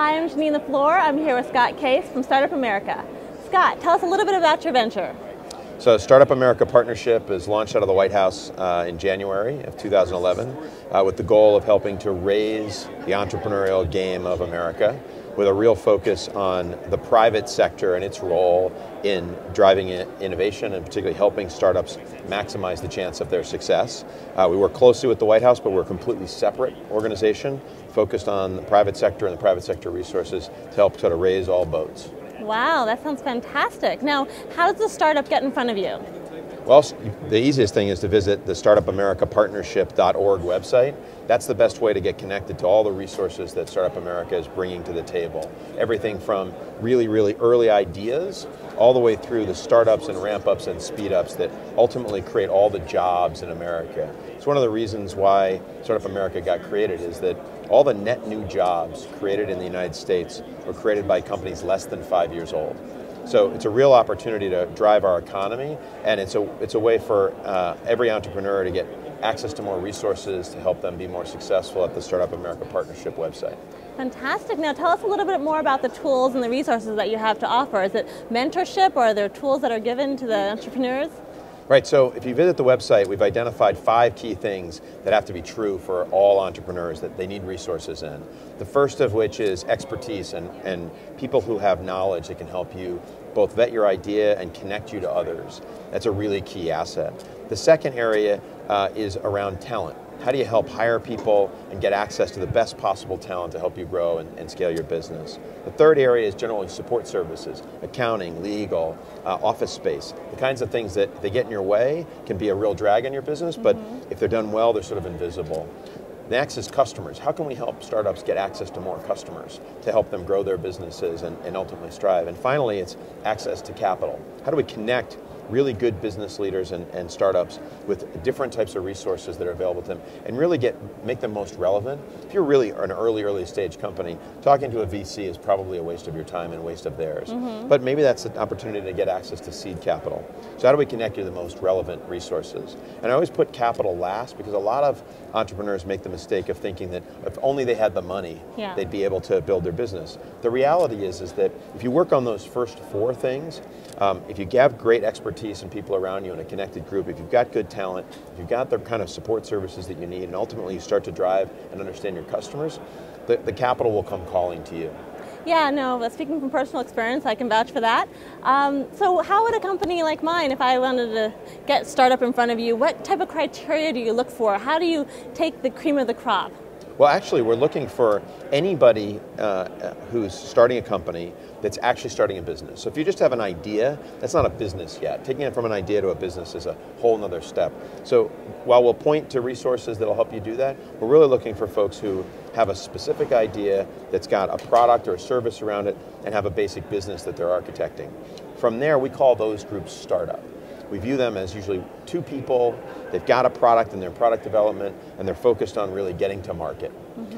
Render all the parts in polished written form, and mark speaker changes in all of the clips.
Speaker 1: Hi, I'm Jeanine LeFlore. I'm here with Scott Case from Startup America. Scott, tell us a little bit about your venture.
Speaker 2: So Startup America Partnership is launched out of the White House in January of 2011 with the goal of helping to raise the entrepreneurial game of America with a real focus on the private sector and its role in driving innovation and particularly helping startups maximize the chance of their success. We work closely with the White House, but we're a completely separate organization focused on the private sector and the private sector resources to help sort of raise all boats.
Speaker 1: Wow, that sounds fantastic. Now, how does the startup get in front of you?
Speaker 2: Well, the easiest thing is to visit the startupamericapartnership.org website. That's the best way to get connected to all the resources that Startup America is bringing to the table. Everything from really, really early ideas all the way through the startups and ramp-ups and speed-ups that ultimately create all the jobs in America. It's one of the reasons why Startup America got created is that all the net new jobs created in the United States were created by companies less than 5 years old. So it's a real opportunity to drive our economy, and it's a way for every entrepreneur to get access to more resources to help them be more successful at the Startup America Partnership website.
Speaker 1: Fantastic. Now tell us a little bit more about the tools and the resources that you have to offer. Is it mentorship, or are there tools that are given to the entrepreneurs?
Speaker 2: Right, so if you visit the website, we've identified 5 key things that have to be true for all entrepreneurs that they need resources in. The first of which is expertise and people who have knowledge that can help you both vet your idea and connect you to others. That's a really key asset. The second area is around talent. How do you help hire people and get access to the best possible talent to help you grow and scale your business? The third area is generally support services, accounting, legal, office space. The kinds of things that if they get in your way can be a real drag on your business, but if they're done well, they're sort of invisible. Next is customers. How can we help startups get access to more customers to help them grow their businesses and ultimately strive? And finally, it's access to capital. How do we connect really good business leaders and startups with different types of resources that are available to them and really make them most relevant? If you're really an early stage company, talking to a VC is probably a waste of your time and a waste of theirs. But maybe that's an opportunity to get access to seed capital. So how do we connect you to the most relevant resources? And I always put capital last because a lot of entrepreneurs make the mistake of thinking that if only they had the money, they'd be able to build their business. The reality is that if you work on those first 4 things, if you have great expertise and people around you in a connected group, if you've got good talent, if you've got the kind of support services that you need, and ultimately you start to drive and understand your customers, the capital will come calling to you.
Speaker 1: Yeah, no, speaking from personal experience, I can vouch for that. So how would a company like mine, if I wanted to get startup in front of you, what type of criteria do you look for? How do you take the cream of the crop?
Speaker 2: Well, actually, we're looking for anybody who's starting a company that's actually starting a business. So if you just have an idea, that's not a business yet. Taking it from an idea to a business is a whole other step. So while we'll point to resources that'll help you do that, we're really looking for folks who have a specific idea that's got a product or a service around it and have a basic business that they're architecting. From there, we call those groups startup. We view them as usually 2 people, they've got a product in their product development, and they're focused on really getting to market.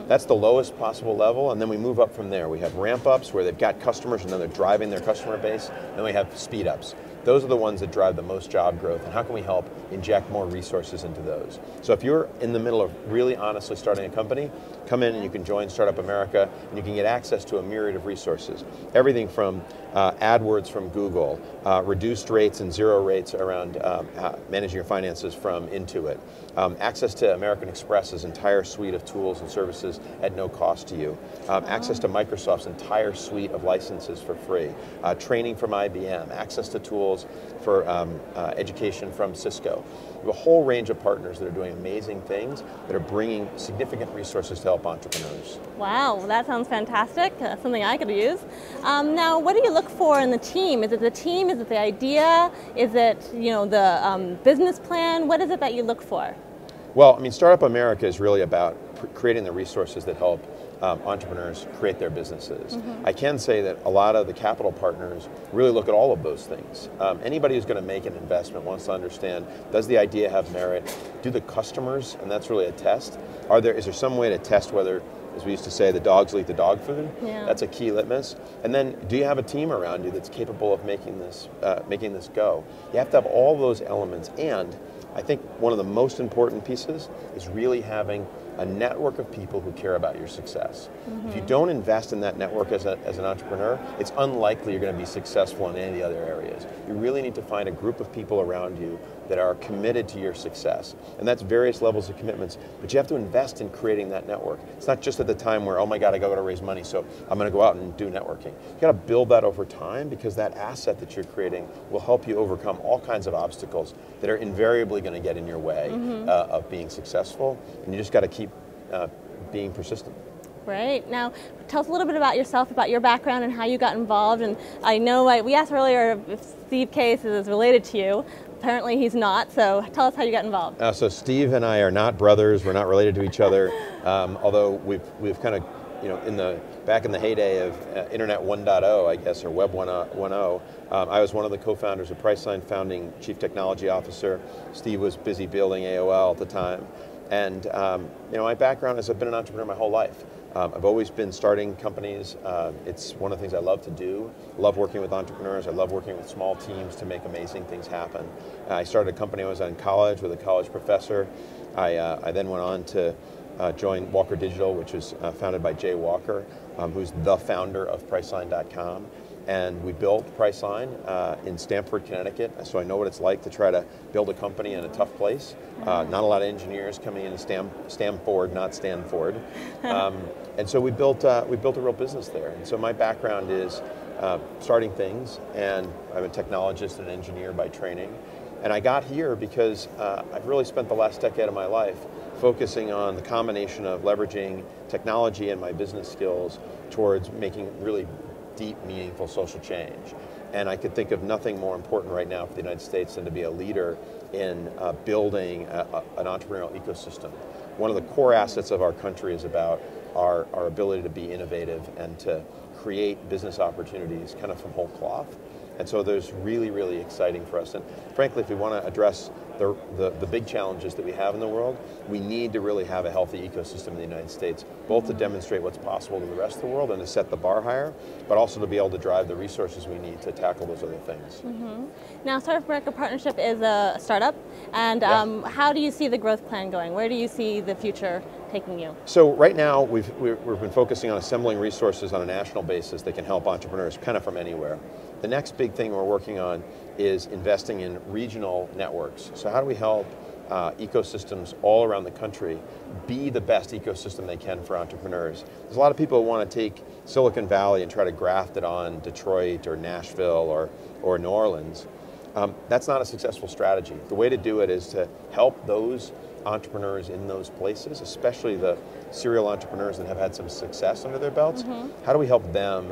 Speaker 2: That's the lowest possible level, and then we move up from there. We have ramp-ups where they've got customers and then they're driving their customer base, and then we have speed-ups. Those are the ones that drive the most job growth, and how can we help inject more resources into those? So if you're in the middle of really honestly starting a company, come in and you can join Startup America, and you can get access to a myriad of resources. Everything from AdWords from Google, reduced rates and 0 rates around managing your finances from Intuit, access to American Express's entire suite of tools and services at no cost to you, access to Microsoft's entire suite of licenses for free, training from IBM, access to tools for education from Cisco. We have a whole range of partners that are doing amazing things that are bringing significant resources to help entrepreneurs.
Speaker 1: Wow, that sounds fantastic. That's something I could use. Now, what do you look for in the team? Is it the team? Is it the idea? Is it the business plan? What is it that you look for?
Speaker 2: Well, I mean, Startup America is really about creating the resources that help entrepreneurs create their businesses. I can say that a lot of the capital partners really look at all of those things. Anybody who's going to make an investment wants to understand, does the idea have merit? Do the customers, and that's really a test, is there some way to test whether, as we used to say, the dogs will eat the dog food? That's a key litmus. And then, do you have a team around you that's capable of making this go? You have to have all those elements, and I think one of the most important pieces is really having a network of people who care about your success. If you don't invest in that network as an entrepreneur, it's unlikely you're going to be successful in any of the other areas. You really need to find a group of people around you that are committed to your success. And that's various levels of commitments, but you have to invest in creating that network. It's not just at the time where, oh my God, I got to raise money, so I'm going to go out and do networking. You got to build that over time, because that asset that you're creating will help you overcome all kinds of obstacles that are invariably going to get in your way of being successful. And you just got to keep being persistent.
Speaker 1: Right. Now, tell us a little bit about yourself, about your background and how you got involved. And I know we asked earlier if Steve Case is related to you. Apparently he's not, so tell us how you got involved.
Speaker 2: So Steve and I are not brothers. We're not related to each other, although we've kind of, back in the heyday of Internet 1.0, I guess, or Web 1.0, I was one of the co-founders of Priceline, founding chief technology officer. Steve was busy building AOL at the time. And my background is I've been an entrepreneur my whole life. I've always been starting companies. It's one of the things I love to do. I love working with entrepreneurs. I love working with small teams to make amazing things happen. I started a company when I was in college with a college professor. I then went on to join Walker Digital, which was founded by Jay Walker, who's the founder of Priceline.com. And we built Priceline in Stamford, Connecticut, so I know what it's like to try to build a company in a tough place. Not a lot of engineers coming in Stamford, not Stanford. And so we built a real business there. And so my background is starting things, and I'm a technologist and engineer by training. And I got here because I've really spent the last decade of my life focusing on the combination of leveraging technology and my business skills towards making really deep, meaningful social change. And I could think of nothing more important right now for the United States than to be a leader in building an entrepreneurial ecosystem. One of the core assets of our country is about our ability to be innovative and to create business opportunities kind of from whole cloth. And so there's really, really exciting for us. And frankly, if we want to address the big challenges that we have in the world, we need to really have a healthy ecosystem in the United States, both to demonstrate what's possible to the rest of the world and to set the bar higher, but also to be able to drive the resources we need to tackle those other things.
Speaker 1: Now, Startup America Partnership is a startup, and how do you see the growth plan going? Where do you see the future taking you?
Speaker 2: So right now, we've been focusing on assembling resources on a national basis that can help entrepreneurs kind of from anywhere. The next big thing we're working on is investing in regional networks. So how do we help ecosystems all around the country be the best ecosystem they can for entrepreneurs? There's a lot of people who want to take Silicon Valley and try to graft it on Detroit or Nashville or New Orleans. That's not a successful strategy. The way to do it is to help those entrepreneurs in those places, especially the serial entrepreneurs that have had some success under their belts. How do we help them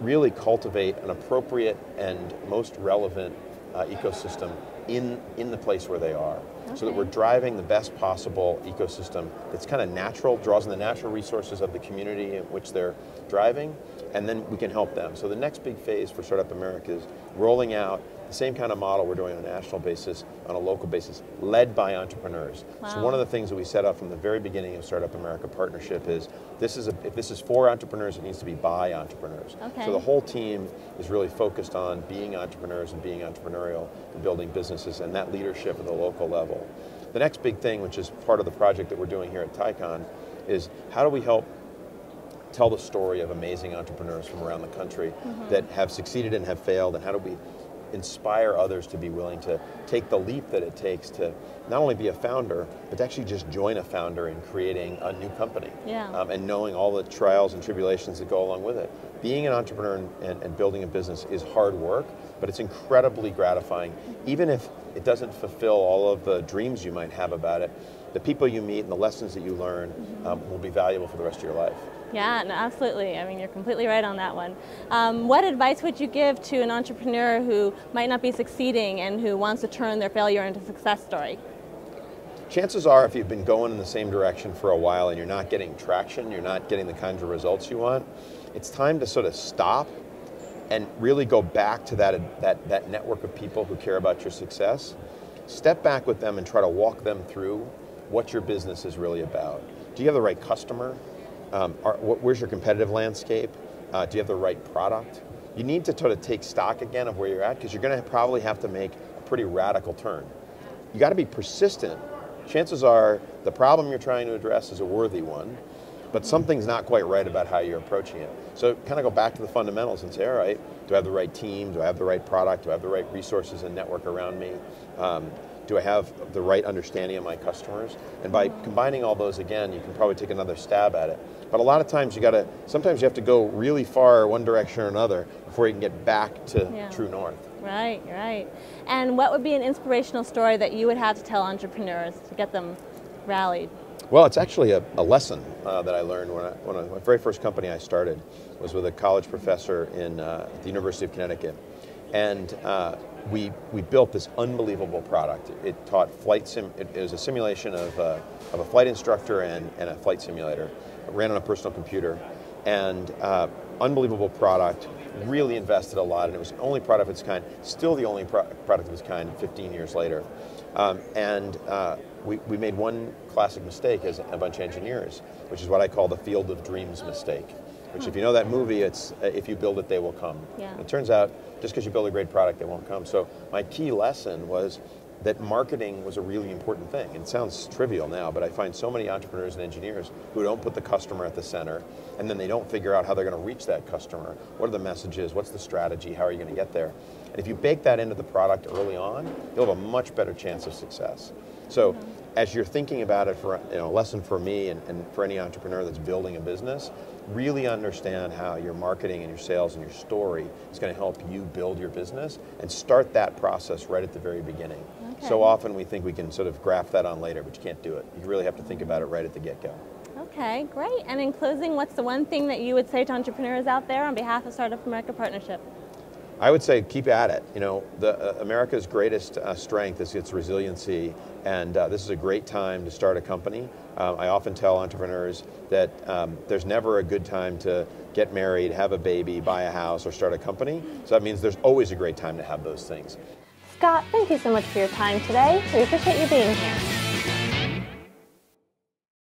Speaker 2: really cultivate an appropriate and most relevant ecosystem in the place where they are, so that we're driving the best possible ecosystem that's kind of natural, draws on the natural resources of the community in which they're driving, and then we can help them. So the next big phase for Startup America is rolling out the same kind of model we're doing on a national basis, on a local basis, led by entrepreneurs. So one of the things that we set up from the very beginning of Startup America Partnership is, if this is for entrepreneurs, it needs to be by entrepreneurs. So the whole team is really focused on being entrepreneurs and being entrepreneurial and building businesses, and that leadership at the local level. The next big thing, which is part of the project that we're doing here at TiEcon, is how do we help tell the story of amazing entrepreneurs from around the country that have succeeded and have failed, and how do we inspire others to be willing to take the leap that it takes to not only be a founder, but to actually just join a founder in creating a new company, and knowing all the trials and tribulations that go along with it. Being an entrepreneur and building a business is hard work, but it's incredibly gratifying. Even if it doesn't fulfill all of the dreams you might have about it, the people you meet and the lessons that you learn will be valuable for the rest of your life.
Speaker 1: Yeah, no, absolutely. I mean, you're completely right on that one. What advice would you give to an entrepreneur who might not be succeeding and who wants to turn their failure into a success story?
Speaker 2: Chances are, if you've been going in the same direction for a while and you're not getting traction, you're not getting the kinds of results you want, it's time to sort of stop and really go back to that network of people who care about your success. Step back with them and try to walk them through what your business is really about. Do you have the right customer? Where's your competitive landscape? Do you have the right product? You need to sort of take stock again of where you're at, because you're going to probably have to make a pretty radical turn. You got to be persistent. Chances are the problem you're trying to address is a worthy one, but something's not quite right about how you're approaching it. So kind of go back to the fundamentals and say, all right, do I have the right team? Do I have the right product? Do I have the right resources and network around me? Do I have the right understanding of my customers? And by combining all those again, you can probably take another stab at it. But a lot of times sometimes you have to go really far one direction or another before you can get back to true north.
Speaker 1: Right, right. And what would be an inspirational story that you would have to tell entrepreneurs to get them rallied?
Speaker 2: Well, it's actually a lesson that I learned when my very first company I started was with a college professor in the University of Connecticut. And we built this unbelievable product. It taught it was a simulation of a flight instructor and a flight simulator. It ran on a personal computer. And unbelievable product, really invested a lot, and it was the only product of its kind, still the only product of its kind 15 years later. We made one classic mistake as a bunch of engineers, which is what I call the field of dreams mistake. Which, if you know that movie, it's if you build it, they will come.
Speaker 1: Yeah.
Speaker 2: It turns out, just because you build a great product, they won't come. So my key lesson was that marketing was a really important thing. It sounds trivial now, but I find so many entrepreneurs and engineers who don't put the customer at the center, and then they don't figure out how they're going to reach that customer. What are the messages? What's the strategy? How are you going to get there? And if you bake that into the product early on, you'll have a much better chance of success. So as you're thinking about it, for a lesson for me and for any entrepreneur that's building a business, really understand how your marketing and your sales and your story is going to help you build your business, and start that process right at the very beginning. Okay. So often we think we can sort of graft that on later, but you can't do it. You really have to think about it right at the get-go.
Speaker 1: Okay, great. And in closing, what's the one thing that you would say to entrepreneurs out there on behalf of Startup America Partnership?
Speaker 2: I would say keep at it. America's greatest strength is its resiliency, and this is a great time to start a company. I often tell entrepreneurs that there's never a good time to get married, have a baby, buy a house, or start a company. So that means there's always a great time to have those things.
Speaker 1: Scott, thank you so much for your time today. We appreciate you being here.